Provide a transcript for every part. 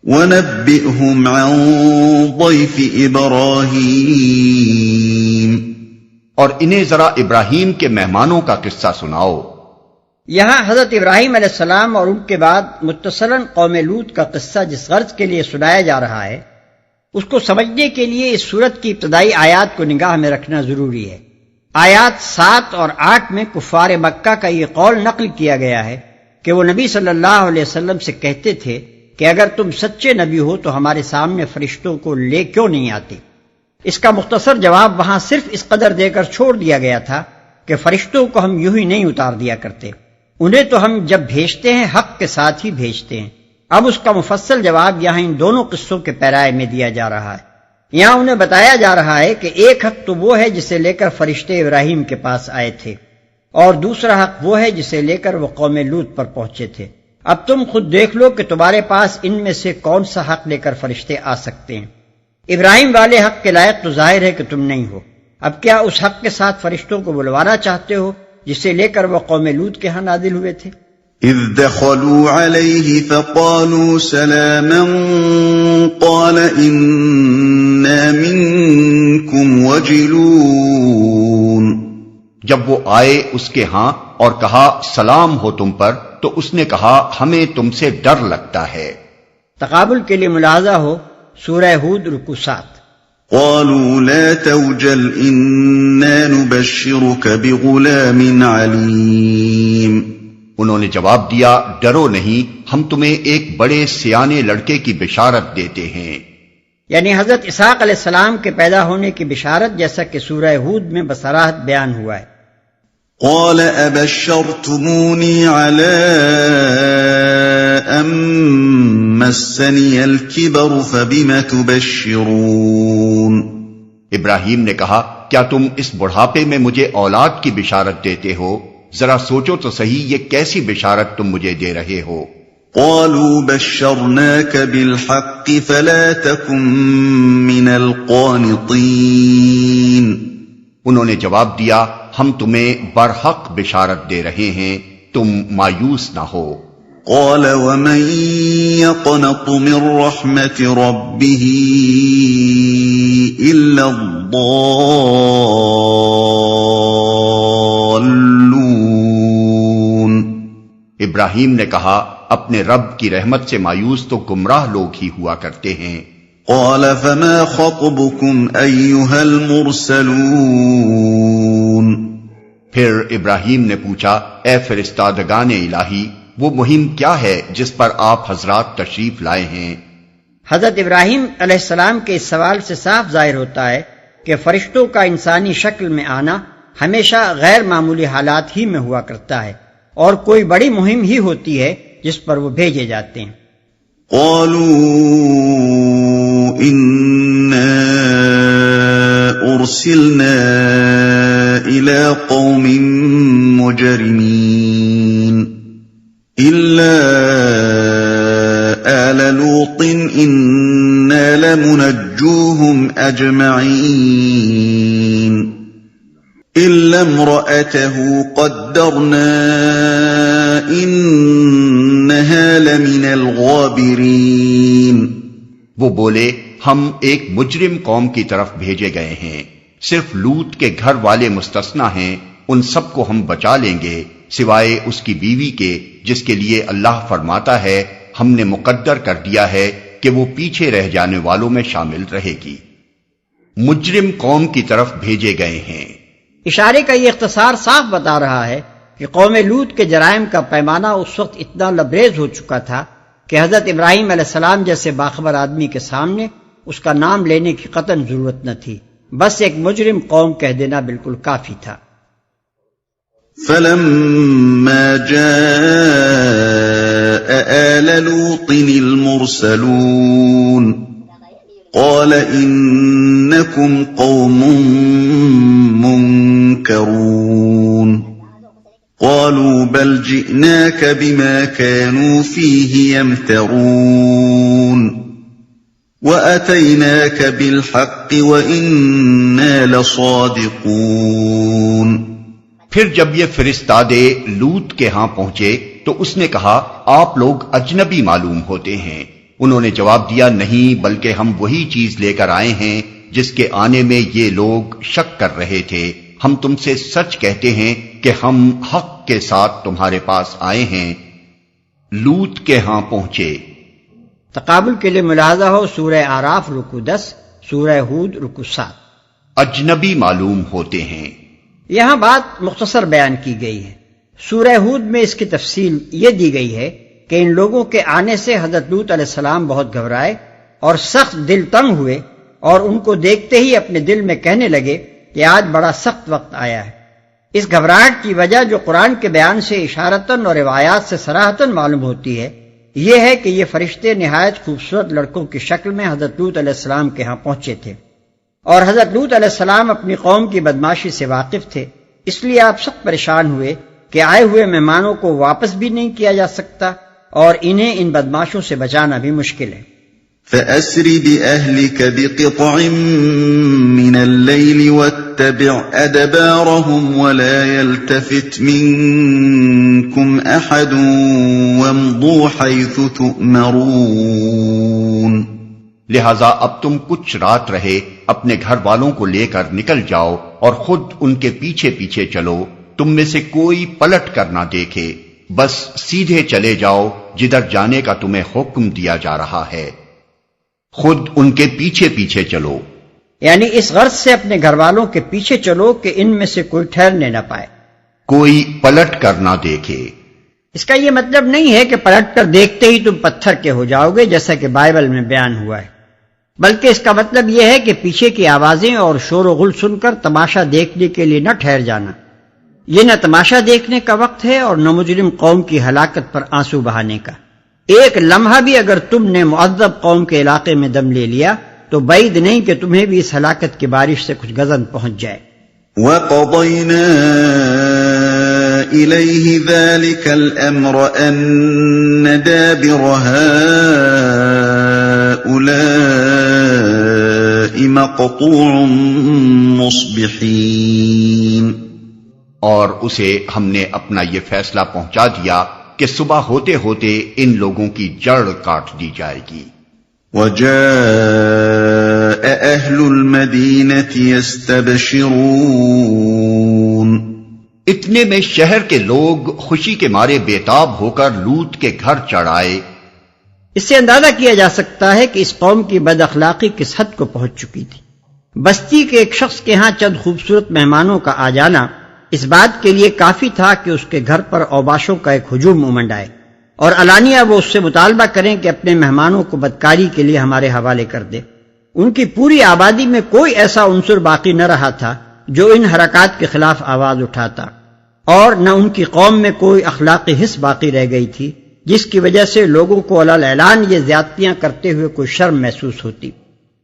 وَنَبِّئْهُمْ عَنْ ضَيْفِ إِبْرَاهِيمَ، اور انہیں ذرا ابراہیم کے مہمانوں کا قصہ سناؤ۔ یہاں حضرت ابراہیم علیہ السلام اور ان کے بعد متصلاً قوم لوط کا قصہ جس غرض کے لیے سنایا جا رہا ہے اس کو سمجھنے کے لیے اس سورت کی ابتدائی آیات کو نگاہ میں رکھنا ضروری ہے۔ آیات 7 اور 8 میں کفار مکہ کا یہ قول نقل کیا گیا ہے کہ وہ نبی صلی اللہ علیہ وسلم سے کہتے تھے کہ اگر تم سچے نبی ہو تو ہمارے سامنے فرشتوں کو لے کیوں نہیں آتے؟ اس کا مختصر جواب وہاں صرف اس قدر دے کر چھوڑ دیا گیا تھا کہ فرشتوں کو ہم یوں ہی نہیں اتار دیا کرتے، انہیں تو ہم جب بھیجتے ہیں حق کے ساتھ ہی بھیجتے ہیں۔ اب اس کا مفصل جواب یہاں ان دونوں قصوں کے پیرائے میں دیا جا رہا ہے۔ یہاں انہیں بتایا جا رہا ہے کہ ایک حق تو وہ ہے جسے لے کر فرشتے ابراہیم کے پاس آئے تھے، اور دوسرا حق وہ ہے جسے لے کر وہ قوم لوط پر پہنچے تھے۔ اب تم خود دیکھ لو کہ تمہارے پاس ان میں سے کون سا حق لے کر فرشتے آ سکتے ہیں۔ ابراہیم والے حق کے لائق تو ظاہر ہے کہ تم نہیں ہو، اب کیا اس حق کے ساتھ فرشتوں کو بلوانا چاہتے ہو جسے لے کر وہ قوم لوط کے ہاں نازل ہوئے تھے؟ اذ دخلوا علیہ فقالوا سلاما قال انا منکم وجلون، جب وہ آئے اس کے ہاں اور کہا سلام ہو تم پر تو اس نے کہا ہمیں تم سے ڈر لگتا ہے۔ تقابل کے لیے ملاحظہ ہو سورہ ہود رکوع 7۔ قالوا لا توجل انا نبشرك بغلام علیم، انہوں نے جواب دیا ڈرو نہیں، ہم تمہیں ایک بڑے سیانے لڑکے کی بشارت دیتے ہیں، یعنی حضرت اسحاق علیہ السلام کے پیدا ہونے کی بشارت، جیسا کہ سورہ ہود میں بصراحت بیان ہوا ہے۔ قال ابشرتمونی علی ان مسنی الکبر فبم تبشرون، ابراہیم نے کہا کیا تم اس بڑھاپے میں مجھے اولاد کی بشارت دیتے ہو؟ ذرا سوچو تو صحیح یہ کیسی بشارت تم مجھے دے رہے ہو؟ قالوا بشرناك بالحق فلا تكن من القانطين، انہوں نے جواب دیا ہم تمہیں برحق بشارت دے رہے ہیں، تم مایوس نہ ہو۔ قال ومن يقنط من رحمة ربه إلا الضالون، ابراہیم نے کہا اپنے رب کی رحمت سے مایوس تو گمراہ لوگ ہی ہوا کرتے ہیں۔ قال فما خطبكم أيها المرسلون، پھر ابراہیم نے پوچھا اے فرستادگان الہی وہ مہم کیا ہے جس پر آپ حضرات تشریف لائے ہیں؟ حضرت ابراہیم علیہ السلام کے اس سوال سے صاف ظاہر ہوتا ہے کہ فرشتوں کا انسانی شکل میں آنا ہمیشہ غیر معمولی حالات ہی میں ہوا کرتا ہے، اور کوئی بڑی مہم ہی ہوتی ہے جس پر وہ بھیجے جاتے ہیں۔ قالوا انا ارسلنا الى قوم مجرمين الا آل لوط انا لمنجوهم اجمعين الا امرأته قدرنا انها لمن الغابرين، وہ بولے ہم ایک مجرم قوم کی طرف بھیجے گئے ہیں، صرف لوط کے گھر والے مستثنا ہیں، ان سب کو ہم بچا لیں گے سوائے اس کی بیوی کے جس کے لیے اللہ فرماتا ہے ہم نے مقدر کر دیا ہے کہ وہ پیچھے رہ جانے والوں میں شامل رہے گی۔ مجرم قوم کی طرف بھیجے گئے ہیں، اشارے کا یہ اختصار صاف بتا رہا ہے کہ قوم لوط کے جرائم کا پیمانہ اس وقت اتنا لبریز ہو چکا تھا کہ حضرت ابراہیم علیہ السلام جیسے باخبر آدمی کے سامنے اس کا نام لینے کی قطعاً ضرورت نہ تھی، بس ایک مجرم قوم کہہ دینا بالکل کافی تھا۔ فلما جاء آل لوط المرسلون قال إنكم قوم منكرون قالوا بل جئناك بما كانوا فيه يمترون وأتيناك بالحق وإنا لصادقون۔ پھر جب یہ فرستادے لوط کے ہاں پہنچے تو اس نے کہا آپ لوگ اجنبی معلوم ہوتے ہیں، انہوں نے جواب دیا، نہیں بلکہ ہم وہی چیز لے کر آئے ہیں جس کے آنے میں یہ لوگ شک کر رہے تھے۔ ہم تم سے سچ کہتے ہیں کہ ہم حق کے ساتھ تمہارے پاس آئے ہیں۔ لوط کے ہاں پہنچے۔ تقابل کے لیے ملاحظہ ہو سورہ آراف رکوع 10، سورہ ہود رکوع 7۔ اجنبی معلوم ہوتے ہیں۔ یہاں بات مختصر بیان کی گئی ہے۔ سورہ ہود میں اس کی تفصیل یہ دی گئی ہے کہ ان لوگوں کے آنے سے حضرت لوط علیہ السلام بہت گھبرائے اور سخت دل تنگ ہوئے، اور ان کو دیکھتے ہی اپنے دل میں کہنے لگے کہ آج بڑا سخت وقت آیا ہے۔ اس گھبراہٹ کی وجہ جو قرآن کے بیان سے اشارتاً اور روایات سے صراحتاً معلوم ہوتی ہے، یہ ہے کہ یہ فرشتے نہایت خوبصورت لڑکوں کی شکل میں حضرت لوط علیہ السلام کے ہاں پہنچے تھے، اور حضرت لوط علیہ السلام اپنی قوم کی بدماشی سے واقف تھے، اس لیے آپ سخت پریشان ہوئے کہ آئے ہوئے مہمانوں کو واپس بھی نہیں کیا جا سکتا اور انہیں ان بدماشوں سے بچانا بھی مشکل ہے۔ فَأَسْرِ بِأَهْلِكَ بِقِطْعٍ مِّنَ اللَّيْلِ وَاتَّبِعْ أَدْبَارَهُمْ وَلَا يَلْتَفِتْ مِنكُمْ أَحَدٌ وَامْضُوا حَيْثُ تُؤْمَرُونَ۔ لہذا اب تم کچھ رات رہے اپنے گھر والوں کو لے کر نکل جاؤ اور خود ان کے پیچھے پیچھے چلو، تم میں سے کوئی پلٹ کر نہ دیکھے، بس سیدھے چلے جاؤ جدھر جانے کا تمہیں حکم دیا جا رہا ہے، خود ان کے پیچھے پیچھے چلو۔ یعنی اس غرض سے اپنے گھر والوں کے پیچھے چلو کہ ان میں سے کوئی ٹھہرنے نہ پائے، کوئی پلٹ کر نہ دیکھے۔ اس کا یہ مطلب نہیں ہے کہ پلٹ کر دیکھتے ہی تم پتھر کے ہو جاؤ گے جیسا کہ بائبل میں بیان ہوا ہے، بلکہ اس کا مطلب یہ ہے کہ پیچھے کی آوازیں اور شور و غل سن کر تماشا دیکھنے کے لیے نہ ٹھہر جانا۔ یہ نہ تماشا دیکھنے کا وقت ہے اور نہ مجرم قوم کی ہلاکت پر آنسو بہانے کا۔ ایک لمحہ بھی اگر تم نے معذب قوم کے علاقے میں دم لے لیا تو بعید نہیں کہ تمہیں بھی اس ہلاکت کی بارش سے کچھ غضن پہنچ جائے۔ وَقَضَيْنَا إِلَيْهِ ذَلِكَ الْأَمْرَ أَنَّ دَابِرَ هَٰؤُلَاءِ مَقْطُوعٌ مُصْبِحِينَ۔ اور اسے ہم نے اپنا یہ فیصلہ پہنچا دیا کہ صبح ہوتے ہوتے ان لوگوں کی جڑ کاٹ دی جائے گی۔ وَجَاءَ أَهْلُ الْمَدِينَةِ يَسْتَبْشِرُونَ۔ اتنے میں شہر کے لوگ خوشی کے مارے بےتاب ہو کر لوط کے گھر چڑھ آئے۔ اس سے اندازہ کیا جا سکتا ہے کہ اس قوم کی بد اخلاقی کس حد کو پہنچ چکی تھی۔ بستی کے ایک شخص کے ہاں چند خوبصورت مہمانوں کا آ جانا اس بات کے لیے کافی تھا کہ اس کے گھر پر اوباشوں کا ایک ہجوم امنڈ آئے اور علانیہ وہ اس سے مطالبہ کریں کہ اپنے مہمانوں کو بدکاری کے لیے ہمارے حوالے کر دے۔ ان کی پوری آبادی میں کوئی ایسا عنصر باقی نہ رہا تھا جو ان حرکات کے خلاف آواز اٹھاتا، اور نہ ان کی قوم میں کوئی اخلاقی حس باقی رہ گئی تھی جس کی وجہ سے لوگوں کو علی الاعلان یہ زیادتیاں کرتے ہوئے کوئی شرم محسوس ہوتی۔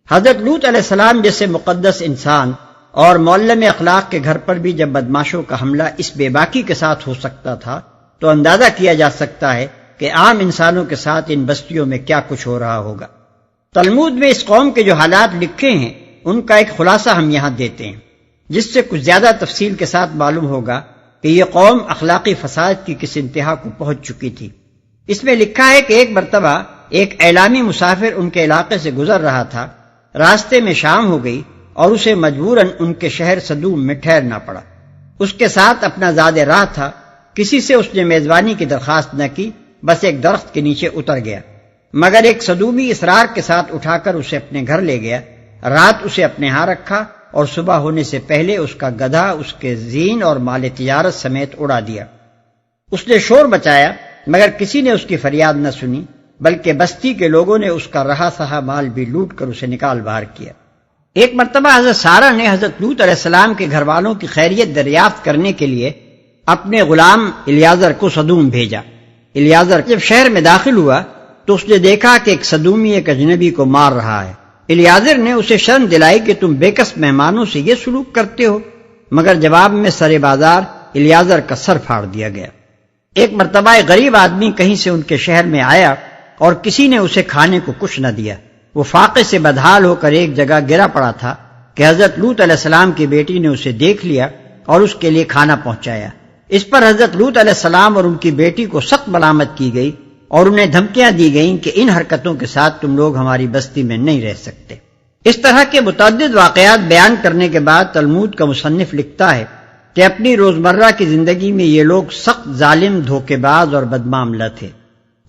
حضرت لوط علیہ السلام جیسے مقدس انسان اور معلم اخلاق کے گھر پر بھی جب بدماشوں کا حملہ اس بے باکی کے ساتھ ہو سکتا تھا تو اندازہ کیا جا سکتا ہے کہ عام انسانوں کے ساتھ ان بستیوں میں کیا کچھ ہو رہا ہوگا۔ تلمود میں اس قوم کے جو حالات لکھے ہیں ان کا ایک خلاصہ ہم یہاں دیتے ہیں، جس سے کچھ زیادہ تفصیل کے ساتھ معلوم ہوگا کہ یہ قوم اخلاقی فساد کی کس انتہا کو پہنچ چکی تھی۔ اس میں لکھا ہے کہ ایک مرتبہ ایک اعلامی مسافر ان کے علاقے سے گزر رہا تھا، راستے میں شام ہو گئی اور اسے مجبوراً ان کے شہر صدوم میں ٹھہرنا پڑا۔ اس کے ساتھ اپنا زاد راہ تھا، کسی سے اس نے میزبانی کی درخواست نہ کی، بس ایک درخت کے نیچے اتر گیا، مگر ایک صدومی اصرار کے ساتھ اٹھا کر اسے اپنے گھر لے گیا، رات اسے اپنے ہاں رکھا اور صبح ہونے سے پہلے اس کا گدھا اس کے زین اور مال تجارت سمیت اڑا دیا۔ اس نے شور بچایا مگر کسی نے اس کی فریاد نہ سنی، بلکہ بستی کے لوگوں نے اس کا رہا سہا مال بھی لوٹ کر اسے نکال باہر کیا۔ ایک مرتبہ حضرت سارہ نے حضرت لوط علیہ السلام کے گھر والوں کی خیریت دریافت کرنے کے لیے اپنے غلام الیازر کو صدوم بھیجا۔ الیازر جب شہر میں داخل ہوا تو اس نے دیکھا کہ ایک صدومی ایک اجنبی کو مار رہا ہے۔ الیازر نے اسے شرم دلائی کہ تم بےکس مہمانوں سے یہ سلوک کرتے ہو، مگر جواب میں سر بازار الیازر کا سر پھاڑ دیا گیا۔ ایک مرتبہ ایک غریب آدمی کہیں سے ان کے شہر میں آیا اور کسی نے اسے کھانے کو کچھ نہ دیا۔ وہ فاقے سے بدحال ہو کر ایک جگہ گرا پڑا تھا کہ حضرت لوط علیہ السلام کی بیٹی نے اسے دیکھ لیا اور اس کے لیے کھانا پہنچایا۔ اس پر حضرت لوط علیہ السلام اور ان کی بیٹی کو سخت ملامت کی گئی اور انہیں دھمکیاں دی گئیں کہ ان حرکتوں کے ساتھ تم لوگ ہماری بستی میں نہیں رہ سکتے۔ اس طرح کے متعدد واقعات بیان کرنے کے بعد تلمود کا مصنف لکھتا ہے کہ اپنی روزمرہ کی زندگی میں یہ لوگ سخت ظالم، دھوکے باز اور بدمعاملہ تھے۔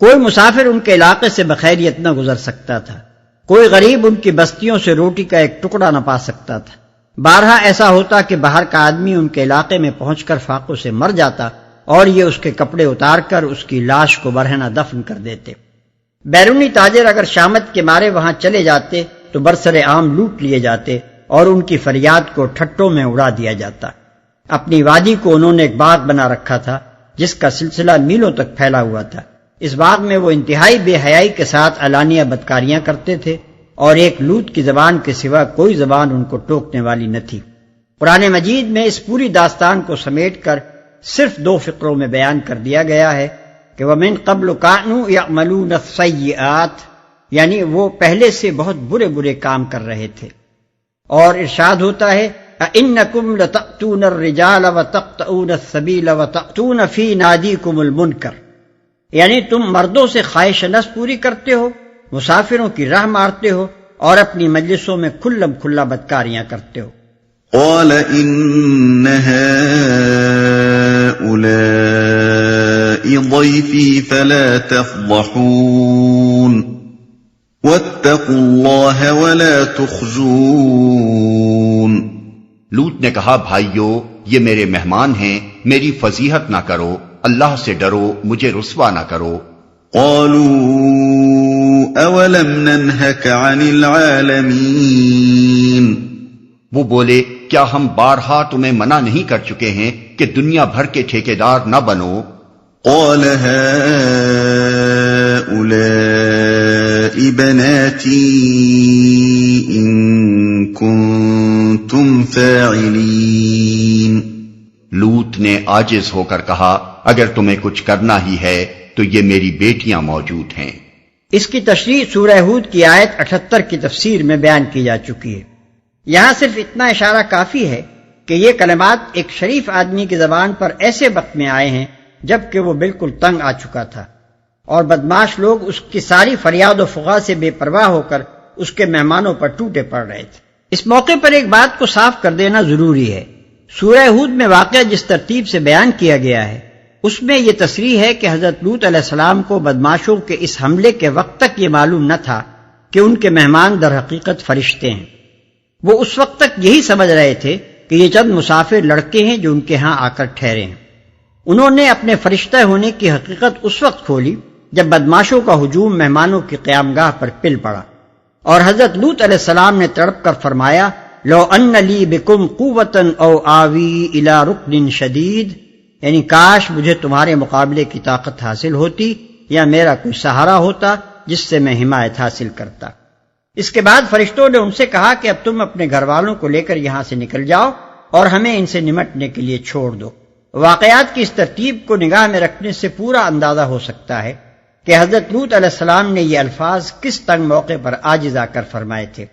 کوئی مسافر ان کے علاقے سے بخیریت نہ گزر سکتا تھا، کوئی غریب ان کی بستیوں سے روٹی کا ایک ٹکڑا نہ پا سکتا تھا۔ بارہا ایسا ہوتا کہ باہر کا آدمی ان کے علاقے میں پہنچ کر فاقوں سے مر جاتا اور یہ اس کے کپڑے اتار کر اس کی لاش کو برہنہ دفن کر دیتے۔ بیرونی تاجر اگر شامت کے مارے وہاں چلے جاتے تو برسر عام لوٹ لیے جاتے اور ان کی فریاد کو ٹھٹوں میں اڑا دیا جاتا۔ اپنی وادی کو انہوں نے ایک باغ بنا رکھا تھا جس کا سلسلہ میلوں تک پھیلا ہوا تھا۔ اس باغ میں وہ انتہائی بے حیائی کے ساتھ علانیہ بدکاریاں کرتے تھے اور ایک لوط کی زبان کے سوا کوئی زبان ان کو ٹوکنے والی نہ تھی۔ قرآن مجید میں اس پوری داستان کو سمیٹ کر صرف 2 فقروں میں بیان کر دیا گیا ہے کہ وَمِن قَبْلُ كَانُوا يَعْمَلُونَ السَّيِّئَاتِ، یعنی وہ پہلے سے بہت برے برے کام کر رہے تھے۔ اور ارشاد ہوتا ہے أَإِنَّكُمْ لَتَأْتُونَ الرِّجَالَ وَتَقْطَعُونَ السَّبِيلَ وَتَأْتُونَ فِي نَادِيكُمُ الْمُنْكَرَ، یعنی تم مردوں سے خواہش نفس پوری کرتے ہو، مسافروں کی راہ مارتے ہو اور اپنی مجلسوں میں کھلم کھلا بدکاریاں کرتے ہو۔ قال إن هؤلاء ضيفي فلا تفضحون واتقوا الله ولا تخزون۔ لوط نے کہا بھائیو یہ میرے مہمان ہیں، میری فضیحت نہ کرو، اللہ سے ڈرو، مجھے رسوا نہ کرو۔ قالوا اولم ننهك عن العالمين، وہ بولے کیا ہم بارہا تمہیں منع نہیں کر چکے ہیں کہ دنیا بھر کے ٹھیکیدار نہ بنو؟ قال هؤلاء بناتي إن كنتم فاعلين۔ لوط نے عاجز ہو کر کہا اگر تمہیں کچھ کرنا ہی ہے تو یہ میری بیٹیاں موجود ہیں۔ اس کی تشریح سورہ ہود کی آیت 78 کی تفسیر میں بیان کی جا چکی ہے۔ یہاں صرف اتنا اشارہ کافی ہے کہ یہ کلمات ایک شریف آدمی کی زبان پر ایسے وقت میں آئے ہیں جبکہ وہ بالکل تنگ آ چکا تھا اور بدماش لوگ اس کی ساری فریاد و فغاں سے بے پرواہ ہو کر اس کے مہمانوں پر ٹوٹے پڑ رہے تھے۔ اس موقع پر ایک بات کو صاف کر دینا ضروری ہے، سورہ ہود میں واقعہ جس ترتیب سے بیان کیا گیا ہے اس میں یہ تصریح ہے کہ حضرت لوط علیہ السلام کو بدماشوں کے اس حملے کے وقت تک یہ معلوم نہ تھا کہ ان کے مہمان در حقیقت فرشتے ہیں۔ وہ اس وقت تک یہی سمجھ رہے تھے کہ یہ چند مسافر لڑکے ہیں جو ان کے ہاں آ کر ٹھہرے ہیں۔ انہوں نے اپنے فرشتہ ہونے کی حقیقت اس وقت کھولی جب بدماشوں کا ہجوم مہمانوں کی قیام گاہ پر پل پڑا اور حضرت لوط علیہ السلام نے تڑپ کر فرمایا لو ان لی بکم قوتا او آوی الی رکن شدید، یعنی کاش مجھے تمہارے مقابلے کی طاقت حاصل ہوتی یا میرا کوئی سہارا ہوتا جس سے میں حمایت حاصل کرتا۔ اس کے بعد فرشتوں نے ان سے کہا کہ اب تم اپنے گھر والوں کو لے کر یہاں سے نکل جاؤ اور ہمیں ان سے نمٹنے کے لیے چھوڑ دو۔ واقعات کی اس ترتیب کو نگاہ میں رکھنے سے پورا اندازہ ہو سکتا ہے کہ حضرت لوط علیہ السلام نے یہ الفاظ کس تنگ موقع پر عاجز آ کر فرمائے تھے۔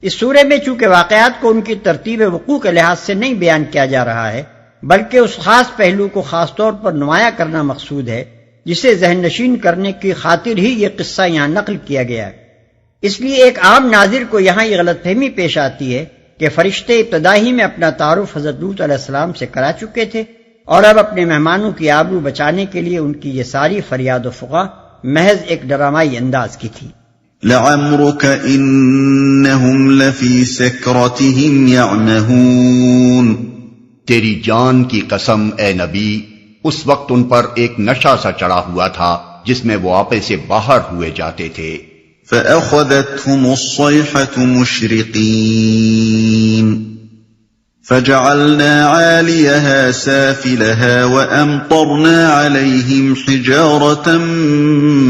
اس سورے میں چونکہ واقعات کو ان کی ترتیب وقوع کے لحاظ سے نہیں بیان کیا جا رہا ہے بلکہ اس خاص پہلو کو خاص طور پر نمایاں کرنا مقصود ہے جسے ذہن نشین کرنے کی خاطر ہی یہ قصہ یہاں نقل کیا گیا ہے۔ اس لیے ایک عام ناظر کو یہاں یہ غلط فہمی پیش آتی ہے کہ فرشتے ابتدا ہی میں اپنا تعارف حضرت لوط علیہ السلام سے کرا چکے تھے اور اب اپنے مہمانوں کی آبرو بچانے کے لیے ان کی یہ ساری فریاد و فغاں محض ایک ڈرامائی انداز کی تھی۔ لعمرك انهم لفی سکرتهم يعمهون، تیری جان کی قسم اے نبی اس وقت ان پر ایک نشہ سا چڑھا ہوا تھا جس میں وہ آپے سے باہر ہوئے جاتے تھے۔ فأخذتهم الصيحة مشرقين فجعلنا عاليها سافلها وأمطرنا عليهم حجارة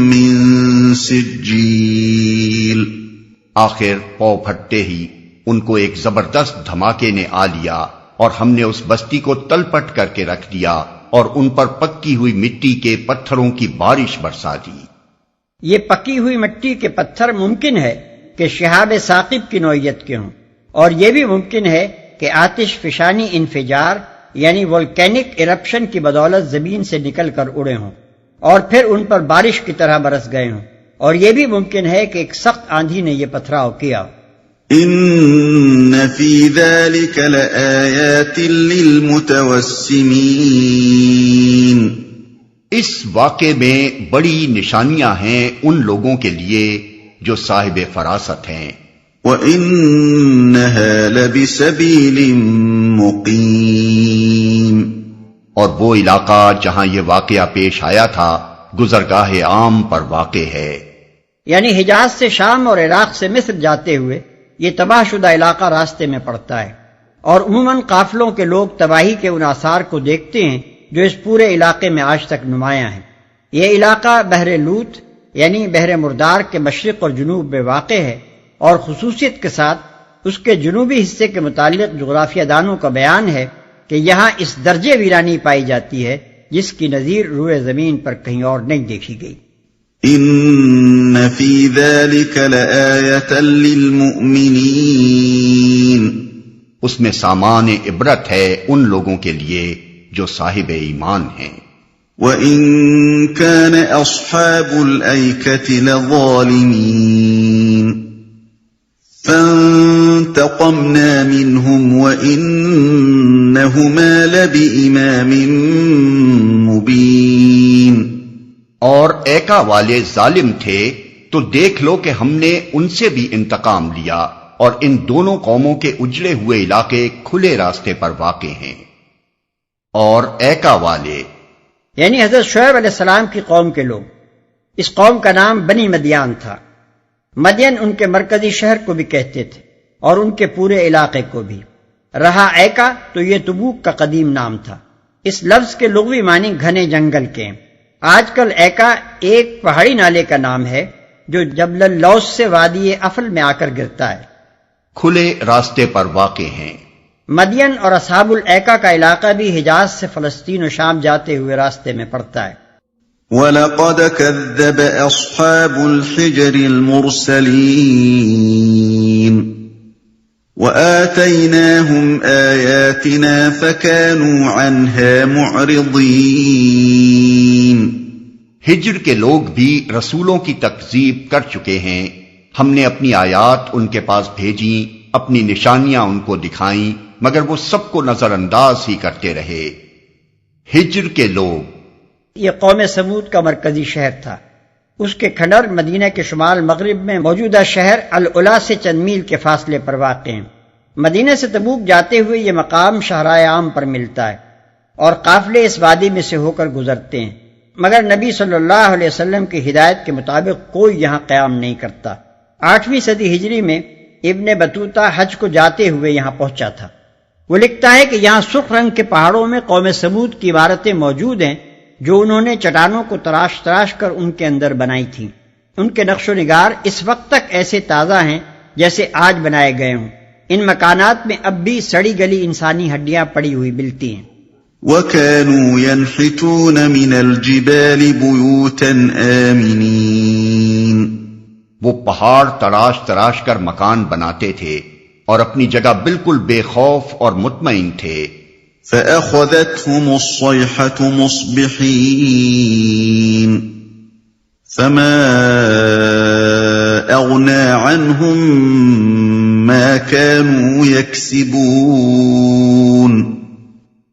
من سجيل۔ آخر پو پھٹتے ہی ان کو ایک زبردست دھماکے نے آ لیا اور ہم نے اس بستی کو تل پٹ کر کے رکھ دیا اور ان پر پکی ہوئی مٹی کے پتھروں کی بارش برسا دی۔ یہ پکی ہوئی مٹی کے پتھر ممکن ہے کہ شہاب ثاقب کی نوعیت کے ہوں اور یہ بھی ممکن ہے کہ آتش فشانی انفجار یعنی وولکینک ایرپشن کی بدولت زمین سے نکل کر اڑے ہوں۔ اور پھر ان پر بارش کی طرح برس گئے ہوں، اور یہ بھی ممکن ہے کہ ایک سخت آندھی نے یہ پتھراؤ کیا۔ ان فی ذلک لآیات للمتوسمین، اس واقعے میں بڑی نشانیاں ہیں ان لوگوں کے لیے جو صاحب فراست ہیں۔ وَإِنَّهَا لَبِسَبِيلٍ مُقِيمٍ، اور وہ علاقہ جہاں یہ واقعہ پیش آیا تھا گزرگاہ عام پر واقع ہے۔ یعنی حجاز سے شام اور عراق سے مصر جاتے ہوئے یہ تباہ شدہ علاقہ راستے میں پڑتا ہے، اور عموماً قافلوں کے لوگ تباہی کے ان آثار کو دیکھتے ہیں جو اس پورے علاقے میں آج تک نمایاں ہیں۔ یہ علاقہ بحر لوط یعنی بحر مردار کے مشرق اور جنوب میں واقع ہے، اور خصوصیت کے ساتھ اس کے جنوبی حصے کے متعلق جغرافیہ دانوں کا بیان ہے کہ یہاں اس درجے ویرانی پائی جاتی ہے جس کی نظیر روئے زمین پر کہیں اور نہیں دیکھی گئی۔ ان فی ذلک لآیۃ للمؤمنین، اس میں سامان عبرت ہے ان لوگوں کے لیے جو صاحب ایمان ہیں۔ وَإِن كَانَ أَصْحَابُ الْأَيْكَةِ لَظَالِمِينَ فَانْتَقَمْنَا مِنْهُمْ وَإِنَّهُمَا لَبِإِمَامٍ مُبِينٍ، اور ایکا والے ظالم تھے تو دیکھ لو کہ ہم نے ان سے بھی انتقام لیا، اور ان دونوں قوموں کے اجڑے ہوئے علاقے کھلے راستے پر واقع ہیں۔ اور ایکا والے یعنی حضرت شعیب علیہ السلام کی قوم کے لوگ، اس قوم کا نام بنی مدیان تھا۔ مدین ان کے مرکزی شہر کو بھی کہتے تھے اور ان کے پورے علاقے کو بھی۔ رہا ایکا تو یہ تبوک کا قدیم نام تھا۔ اس لفظ کے لغوی معنی گھنے جنگل کے ہیں۔ آج کل ایکا ایک پہاڑی نالے کا نام ہے جو جبل اللوث سے وادی افل میں آ کر گرتا ہے۔ کھلے راستے پر واقع ہیں۔ مدین اور اصحاب الایکا کا علاقہ بھی حجاز سے فلسطین و شام جاتے ہوئے راستے میں پڑتا ہے۔ وَلَقَدْ كَذَّبَ أَصْحَابُ الْحِجْرِ الْمُرْسَلِينَ وَآتَيْنَاهُمْ آيَاتِنَا فَكَانُوا عَنْهَا مُعْرِضِينَ، ہجر کے لوگ بھی رسولوں کی تکذیب کر چکے ہیں، ہم نے اپنی آیات ان کے پاس بھیجیں، اپنی نشانیاں ان کو دکھائیں، مگر وہ سب کو نظر انداز ہی کرتے رہے۔ ہجر کے لوگ یہ قوم سمود کا مرکزی شہر تھا۔ اس کے کھنڈر مدینہ کے شمال مغرب میں موجودہ شہر العلا سے چند میل کے فاصلے پر واقع ہیں۔ مدینہ سے تبوک جاتے ہوئے یہ مقام شاہراہ عام پر ملتا ہے اور قافلے اس وادی میں سے ہو کر گزرتے ہیں، مگر نبی صلی اللہ علیہ وسلم کی ہدایت کے مطابق کوئی یہاں قیام نہیں کرتا۔ 8ویں صدی ہجری میں ابن بطوطہ حج کو جاتے ہوئے یہاں پہنچا تھا۔ وہ لکھتا ہے کہ یہاں سرخ رنگ کے پہاڑوں میں قوم سمود کی عمارتیں موجود ہیں جو انہوں نے چٹانوں کو تراش تراش کر ان کے اندر بنائی تھیں۔ ان کے نقش و نگار اس وقت تک ایسے تازہ ہیں جیسے آج بنائے گئے ہوں۔ ان مکانات میں اب بھی سڑی گلی انسانی ہڈیاں پڑی ہوئی ملتی ہیں۔ وَكَانُوا يَنْحِتُونَ مِنَ الْجِبَالِ بُيُوتًا آمِنِينَ، وہ پہاڑ تراش تراش کر مکان بناتے تھے اور اپنی جگہ بالکل بے خوف اور مطمئن تھے۔ فَأَخَذَتْهُمُ الصَّيْحَةُ مُصْبِحِينَ فَمَا أَغْنَى عَنْهُمْ مَا كَانُوا يَكْسِبُونَ،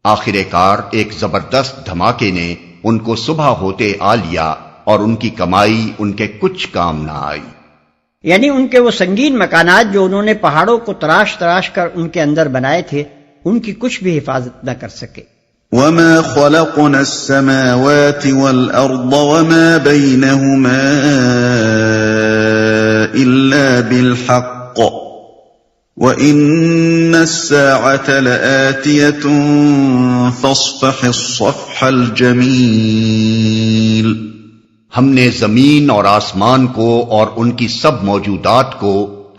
آخر کار ایک زبردست دھماکے نے ان کو صبح ہوتے آ لیا اور ان کی کمائی ان کے کچھ کام نہ آئی۔ یعنی ان کے وہ سنگین مکانات جو انہوں نے پہاڑوں کو تراش تراش کر ان کے اندر بنائے تھے ان کی کچھ بھی حفاظت نہ کر سکے۔ وَمَا خَلَقْنَا السَّمَاوَاتِ وَالْأَرْضَ وَمَا بَيْنَهُمَا إِلَّا بِالْحَقِّ وَإِنَّ السَّاعَةَ لَآتِيَةٌ فَاصْفَحِ الصَّفْحَ الْجَمِيلَ، ہم نے زمین اور آسمان کو اور ان کی سب موجودات کو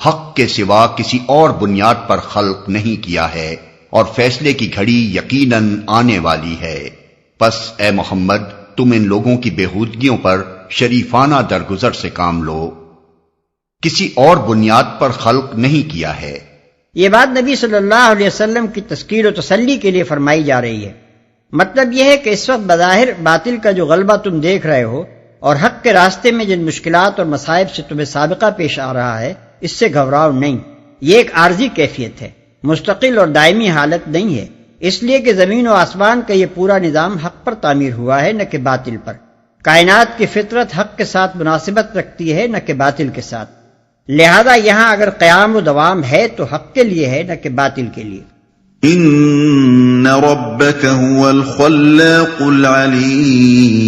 حق کے سوا کسی اور بنیاد پر خلق نہیں کیا ہے، اور فیصلے کی گھڑی یقیناً آنے والی ہے۔ پس اے محمد تم ان لوگوں کی بےہودگیوں پر شریفانہ درگزر سے کام لو، کسی اور بنیاد پر خلق نہیں کیا ہے۔ یہ بات نبی صلی اللہ علیہ وسلم کی تذکیر و تسلی کے لیے فرمائی جا رہی ہے۔ مطلب یہ ہے کہ اس وقت بظاہر باطل کا جو غلبہ تم دیکھ رہے ہو اور حق کے راستے میں جن مشکلات اور مصائب سے تمہیں سابقہ پیش آ رہا ہے، اس سے گھبراؤ نہیں. یہ ایک عارضی کیفیت ہے، مستقل اور دائمی حالت نہیں ہے، اس لیے کہ زمین و آسمان کا یہ پورا نظام حق پر تعمیر ہوا ہے نہ کہ باطل پر. کائنات کی فطرت حق کے ساتھ مناسبت رکھتی ہے نہ کہ باطل کے ساتھ. لہذا یہاں اگر قیام و دوام ہے تو حق کے لیے ہے نہ کہ باطل کے لیے. ان ربک هو الخلاق العلیم،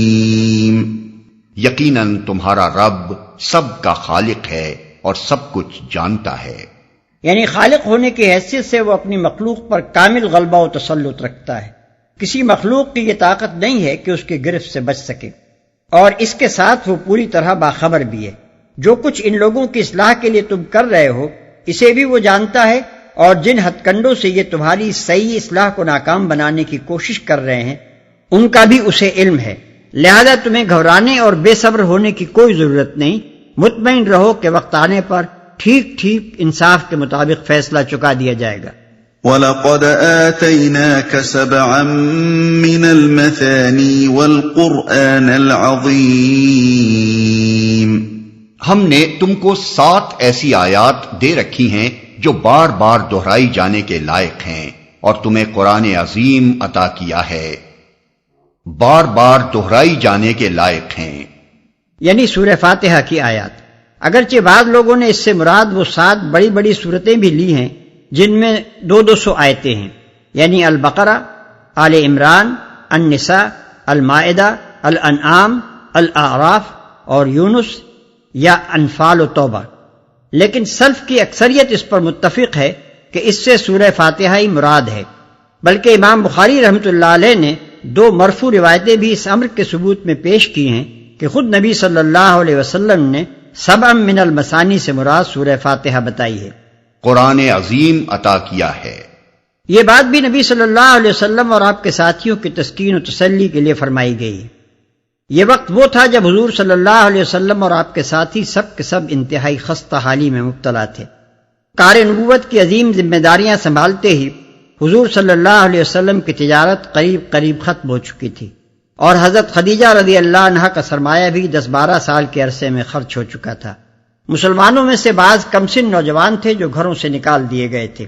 یقیناً تمہارا رب سب کا خالق ہے اور سب کچھ جانتا ہے. یعنی خالق ہونے کی حیثیت سے وہ اپنی مخلوق پر کامل غلبہ و تسلط رکھتا ہے. کسی مخلوق کی یہ طاقت نہیں ہے کہ اس کی گرفت سے بچ سکے، اور اس کے ساتھ وہ پوری طرح باخبر بھی ہے. جو کچھ ان لوگوں کی اصلاح کے لیے تم کر رہے ہو اسے بھی وہ جانتا ہے، اور جن ہتھ کنڈوں سے یہ تمہاری صحیح اصلاح کو ناکام بنانے کی کوشش کر رہے ہیں ان کا بھی اسے علم ہے. لہذا تمہیں گھبرانے اور بے صبر ہونے کی کوئی ضرورت نہیں. مطمئن رہو کہ وقت آنے پر ٹھیک ٹھیک انصاف کے مطابق فیصلہ چکا دیا جائے گا. وَلَقَدْ آتَيْنَاكَ سَبْعًا مِّنَ الْمَثَانِي وَالْقُرْآنَ الْعَظِيمِ، ہم نے تم کو 7 ایسی آیات دے رکھی ہیں جو بار بار دہرائی جانے کے لائق ہیں، اور تمہیں قرآن عظیم عطا کیا ہے. بار بار دہرائی جانے کے لائق ہیں یعنی سورہ فاتحہ کی آیات. اگرچہ بعض لوگوں نے اس سے مراد وہ 7 بڑی بڑی سورتیں بھی لی ہیں جن میں 200 آیتیں ہیں، یعنی البقرہ، آل عمران، النساء، المائدہ، الانعام، الاعراف اور یونس یا انفال و توبہ. لیکن سلف کی اکثریت اس پر متفق ہے کہ اس سے سورہ فاتحہ ہی مراد ہے. بلکہ امام بخاری رحمۃ اللہ علیہ نے 2 مرفوع روایتیں بھی اس امر کے ثبوت میں پیش کی ہیں کہ خود نبی صلی اللہ علیہ وسلم نے 7 من المثانی سے مراد سورہ فاتحہ بتائی ہے. قرآن عظیم عطا کیا ہے. یہ بات بھی نبی صلی اللہ علیہ وسلم اور آپ کے ساتھیوں کی تسکین و تسلی کے لیے فرمائی گئی. یہ وقت وہ تھا جب حضور صلی اللہ علیہ وسلم اور آپ کے ساتھی سب کے سب انتہائی خستہ حالی میں مبتلا تھے. کار نبوت کی عظیم ذمہ داریاں سنبھالتے ہی حضور صلی اللہ علیہ وسلم کی تجارت قریب ختم ہو چکی تھی، اور حضرت خدیجہ رضی اللہ عنہا کا سرمایہ بھی 10-12 سال کے عرصے میں خرچ ہو چکا تھا. مسلمانوں میں سے بعض کمسن نوجوان تھے جو گھروں سے نکال دیے گئے تھے.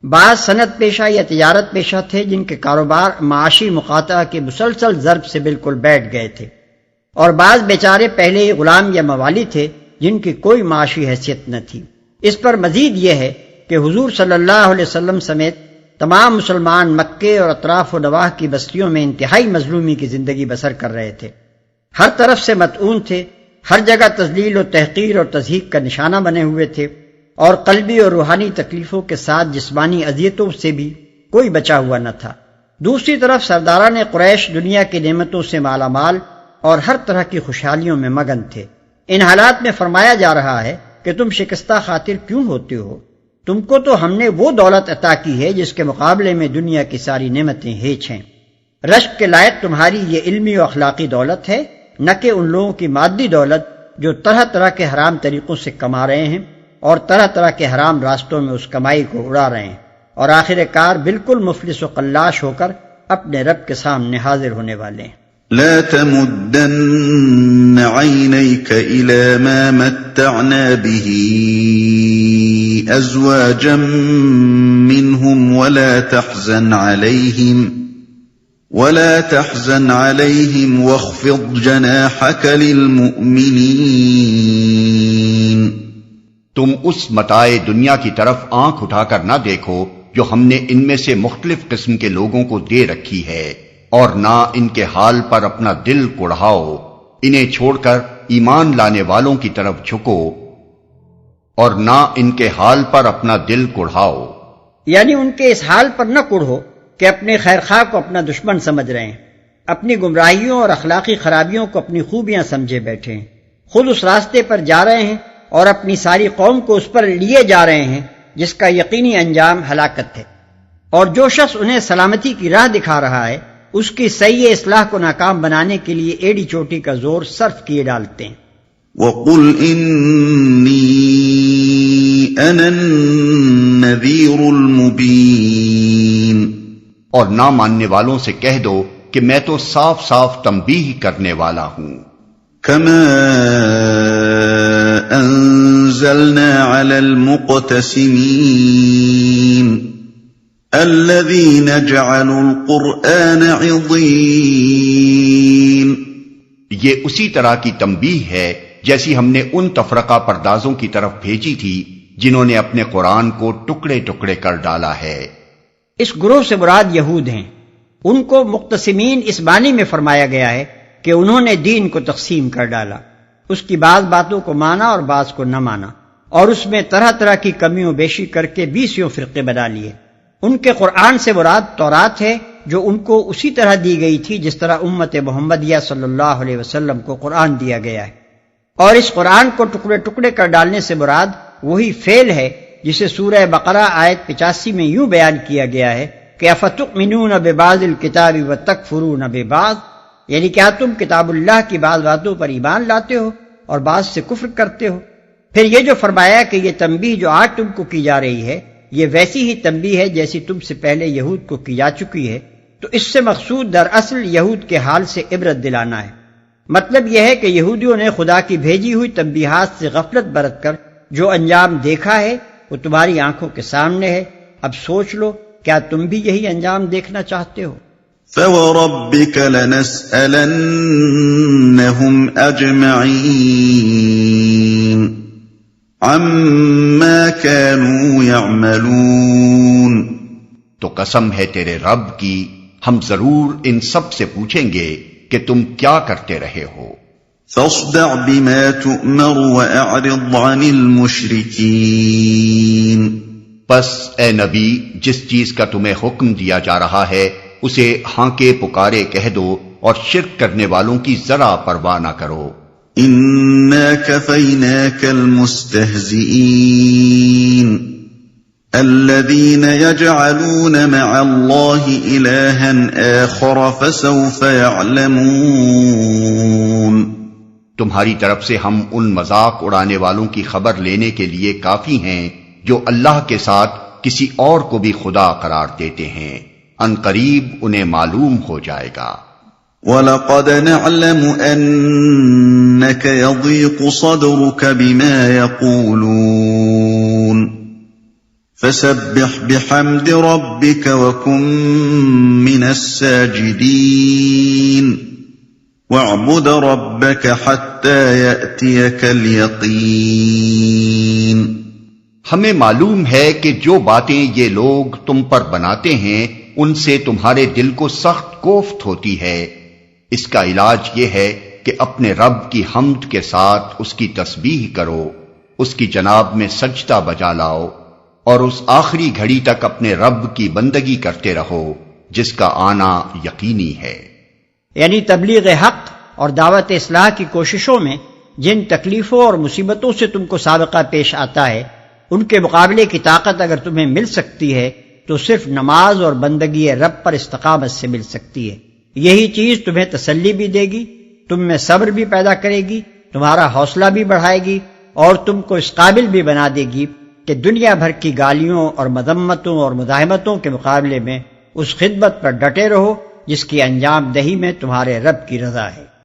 بعض صنعت پیشہ یا تجارت پیشہ تھے جن کے کاروبار معاشی مقاطعہ کے مسلسل ضرب سے بالکل بیٹھ گئے تھے، اور بعض بیچارے پہلے ہی غلام یا موالی تھے جن کی کوئی معاشی حیثیت نہ تھی. اس پر مزید یہ ہے کہ حضور صلی اللہ علیہ وسلم سمیت تمام مسلمان مکے اور اطراف و نواح کی بستیوں میں انتہائی مظلومی کی زندگی بسر کر رہے تھے. ہر طرف سے مطعون تھے، ہر جگہ تذلیل و تحقیر اور تضحیک کا نشانہ بنے ہوئے تھے، اور قلبی اور روحانی تکلیفوں کے ساتھ جسمانی اذیتوں سے بھی کوئی بچا ہوا نہ تھا. دوسری طرف سرداران قریش دنیا کی نعمتوں سے مالا مال اور ہر طرح کی خوشحالیوں میں مگن تھے. ان حالات میں فرمایا جا رہا ہے کہ تم شکستہ خاطر کیوں ہوتے ہو؟ تم کو تو ہم نے وہ دولت عطا کی ہے جس کے مقابلے میں دنیا کی ساری نعمتیں ہیچ ہیں. رشک کے لائق تمہاری یہ علمی و اخلاقی دولت ہے، نہ کہ ان لوگوں کی مادی دولت جو طرح طرح کے حرام طریقوں سے کما رہے ہیں اور طرح طرح کے حرام راستوں میں اس کمائی کو اڑا رہے ہیں، اور آخر کار بالکل مفلس و قلاش ہو کر اپنے رب کے سامنے حاضر ہونے والے ہیں. لا تمدن عينيك إلى ما متعنا به أزواجا منهم ولا تحزن عليهم واخفض جناحك للمؤمنين. تم اس متاع دنیا کی طرف آنکھ اٹھا کر نہ دیکھو جو ہم نے ان میں سے مختلف قسم کے لوگوں کو دے رکھی ہے، اور نہ ان کے حال پر اپنا دل کڑھاؤ. انہیں چھوڑ کر ایمان لانے والوں کی طرف جھکو، اور نہ ان کے حال پر اپنا دل کڑھاؤ. یعنی ان کے اس حال پر نہ کڑھو کہ اپنے خیرخواہ کو اپنا دشمن سمجھ رہے ہیں، اپنی گمراہیوں اور اخلاقی خرابیوں کو اپنی خوبیاں سمجھے بیٹھے ہیں، خود اس راستے پر جا رہے ہیں اور اپنی ساری قوم کو اس پر لیے جا رہے ہیں جس کا یقینی انجام ہلاکت ہے. اور جو شخص انہیں سلامتی کی راہ دکھا رہا ہے اس کی صحیح اصلاح کو ناکام بنانے کے لیے ایڑی چوٹی کا زور صرف کیے ڈالتے ہیں. وَقُلْ إِنِّي أَنَا النَّذِيرُ الْمُبِينُ. اور نہ ماننے والوں سے کہہ دو کہ میں تو صاف صاف تنبیہ کرنے والا ہوں۔ كما أنزلنا على المقتسمين الذين جعلوا القرآن عضين، یہ اسی طرح کی تنبیہ ہے جیسی ہم نے ان تفرقہ پردازوں کی طرف بھیجی تھی جنہوں نے اپنے قرآن کو ٹکڑے ٹکڑے کر ڈالا ہے۔ اس گروہ سے مراد یہود ہیں۔ ان کو مقتسمین اس معنی میں فرمایا گیا ہے کہ انہوں نے دین کو تقسیم کر ڈالا، اس کی بعض باتوں کو مانا اور بعض کو نہ مانا، اور اس میں طرح طرح کی کمی و بیشی کر کے 20 فرقے بنا لیے۔ ان کے قرآن سے مراد تورات ہے جو ان کو اسی طرح دی گئی تھی جس طرح امت محمدیہ صلی اللہ علیہ وسلم کو قرآن دیا گیا ہے، اور اس قرآن کو ٹکڑے ٹکڑے کر ڈالنے سے مراد وہی فعل ہے جسے سورہ بقرہ آیت 85 میں یوں بیان کیا گیا ہے کہ افتؤمنون ببعض الکتاب وتکفرون ببعض، یعنی کیا تم کتاب اللہ کی بعض باتوں پر ایمان لاتے ہو اور بعض سے کفر کرتے ہو۔ پھر یہ جو فرمایا کہ یہ تنبیہ جو آج تم کو کی جا رہی ہے یہ ویسی ہی تنبیہ ہے جیسی تم سے پہلے یہود کو کی جا چکی ہے، تو اس سے مقصود دراصل یہود کے حال سے عبرت دلانا ہے۔ مطلب یہ ہے کہ یہودیوں نے خدا کی بھیجی ہوئی تنبیہات سے غفلت برت کر جو انجام دیکھا ہے وہ تمہاری آنکھوں کے سامنے ہے، اب سوچ لو کیا تم بھی یہی انجام دیکھنا چاہتے ہو؟ فوربك لنسألنهم أجمعين عما كانوا يعملون، تو قسم ہے تیرے رب کی ہم ضرور ان سب سے پوچھیں گے کہ تم کیا کرتے رہے ہو۔ فاصدع بما تؤمر وأعرض عن المشركين، پس اے نبی جس چیز کا تمہیں حکم دیا جا رہا ہے اسے ہانکے پکارے کہہ دو اور شرک کرنے والوں کی ذرا پرواہ نہ کرو۔ إنا كفيناك المستهزئين الذين يجعلون مع الله إلها آخر فسوف يعلمون، تمہاری طرف سے ہم ان مذاق اڑانے والوں کی خبر لینے کے لیے کافی ہیں جو اللہ کے ساتھ کسی اور کو بھی خدا قرار دیتے ہیں، ان قریب انہیں معلوم ہو جائے گا۔ وَلَقَدْ نَعْلَمُ أَنَّكَ يَضِيقُ صَدْرُكَ بِمَا يَقُولُونَ فَسَبِّحْ بِحَمْدِ رَبِّكَ وَكُن مِّنَ السَّاجِدِينَ وَاعْبُدْ رَبَّكَ حَتَّى يَأْتِيَكَ الْيَقِينُ۔ ہمیں معلوم ہے کہ جو باتیں یہ لوگ تم پر بناتے ہیں ان سے تمہارے دل کو سخت کوفت ہوتی ہے، اس کا علاج یہ ہے کہ اپنے رب کی حمد کے ساتھ اس کی تسبیح کرو، اس کی جناب میں سجدہ بجا لاؤ، اور اس آخری گھڑی تک اپنے رب کی بندگی کرتے رہو جس کا آنا یقینی ہے۔ یعنی تبلیغ حق اور دعوت اصلاح کی کوششوں میں جن تکلیفوں اور مصیبتوں سے تم کو سابقہ پیش آتا ہے ان کے مقابلے کی طاقت اگر تمہیں مل سکتی ہے تو صرف نماز اور بندگی رب پر استقامت سے مل سکتی ہے۔ یہی چیز تمہیں تسلی بھی دے گی، تم میں صبر بھی پیدا کرے گی، تمہارا حوصلہ بھی بڑھائے گی، اور تم کو اس قابل بھی بنا دے گی کہ دنیا بھر کی گالیوں اور مذمتوں اور مزاحمتوں کے مقابلے میں اس خدمت پر ڈٹے رہو جس کی انجام دہی میں تمہارے رب کی رضا ہے۔